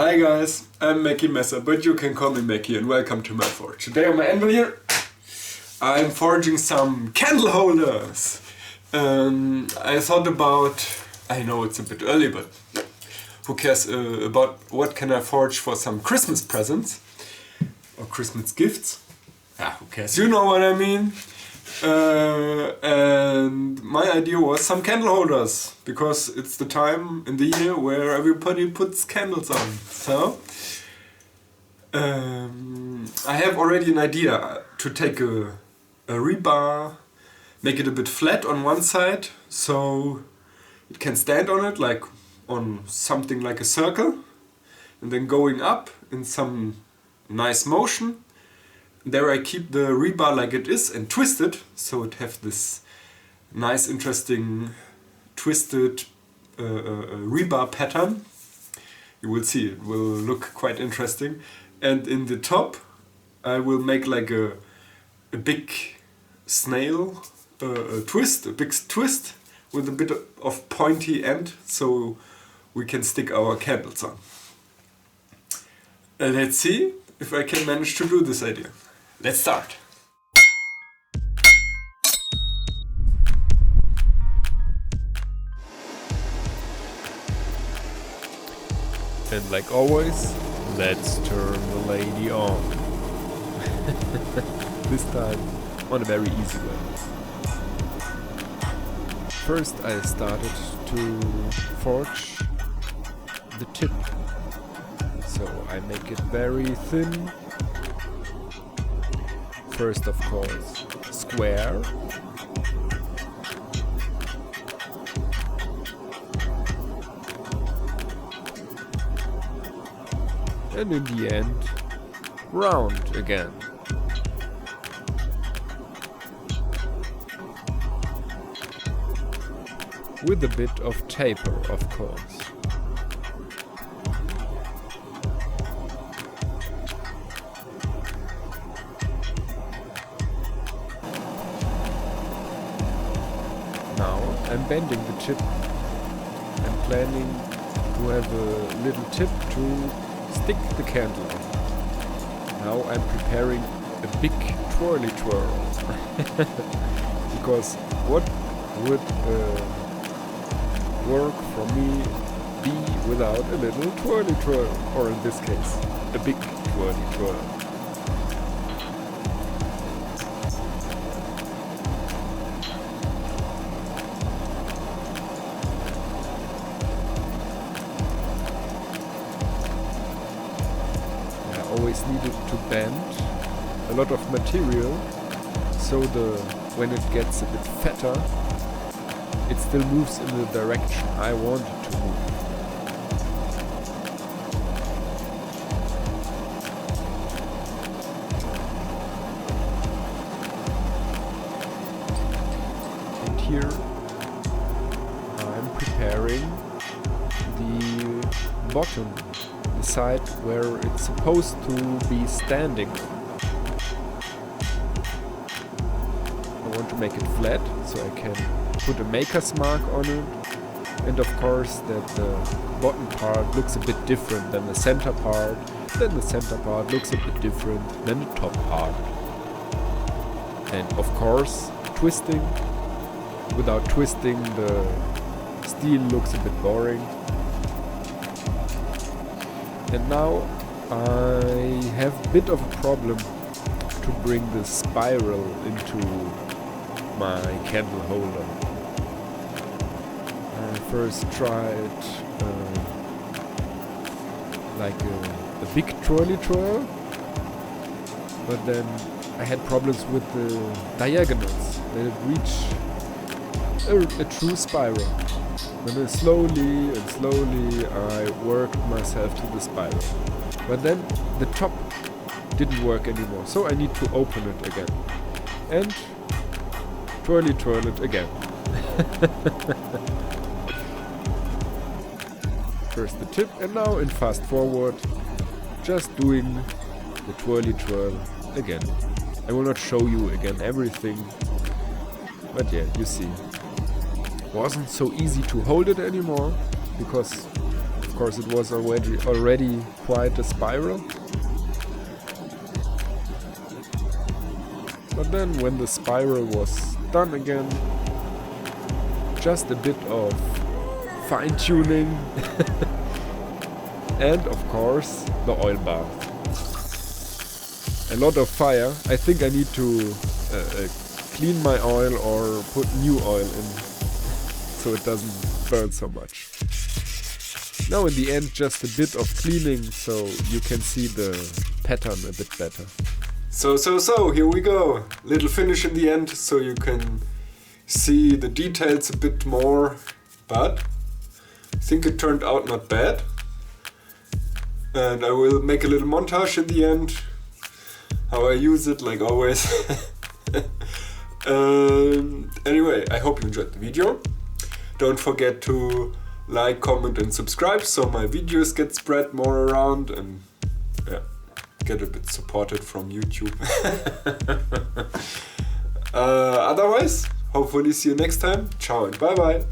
Hi guys, I'm Mackie Messer, but you can call me Mackie, and welcome to my forge. Today on my anvil here, I'm forging some candle holders. I thought about, I know it's a bit early, but who cares about what can I forge for some Christmas presents or Christmas gifts? Who cares? You know what I mean. And my idea was some candle holders, because it's the time in the year where everybody puts candles on. So I have already an idea to take a rebar, make it a bit flat on one side so it can stand on it, like on something like a circle, and then going up in some nice motion. There I keep the rebar like it is and twist it, so it have this nice interesting twisted rebar pattern. You will see, it will look quite interesting. And in the top I will make like a big snail twist, a big twist with a bit of pointy end, so we can stick our candles on. Let's see if I can manage to do this idea. Let's start! And like always, let's turn the lady on. This time on a very easy way. First I started to forge the tip. So I make it very thin. First, of course, square. And in the end, round again. With a bit of taper, of course. Now I'm bending the tip. I'm planning to have a little tip to stick the candle on. Now I'm preparing a big twirly twirl. Because what would work for me be without a little twirly twirl? Or in this case, a big twirly twirl. Always needed to bend a lot of material, so when it gets a bit fatter, it still moves in the direction I want it to move. And here I'm preparing the bottom, the side where it's supposed to be standing. I want to make it flat so I can put a maker's mark on it, and of course that the bottom part looks a bit different than the center part, then the center part looks a bit different than the top part. And of course, twisting. Without twisting, the steel looks a bit boring. And now I have a bit of a problem to bring the spiral into my candle holder. I first tried like a big twirly twirl, but then I had problems with the diagonals, that it reached a true spiral. Then slowly and slowly I worked myself to the spiral. But then the top didn't work anymore, so I need to open it again. And twirly twirl it again. First the tip, and now in fast forward, just doing the twirly twirl again. I will not show you again everything, but yeah, you see. Wasn't so easy to hold it anymore, because of course, it was already quite a spiral. But then when the spiral was done again, just a bit of fine-tuning and of course the oil bath. A lot of fire. I think I need to clean my oil or put new oil in so it doesn't burn so much. Now in the end just a bit of cleaning so you can see the pattern a bit better. So, here we go. Little finish in the end so you can see the details a bit more, but I think it turned out not bad. And I will make a little montage in the end, how I use it like always. Anyway, I hope you enjoyed the video. Don't forget to like, comment and subscribe so my videos get spread more around and get a bit supported from YouTube. Otherwise, hopefully see you next time. Ciao and bye bye.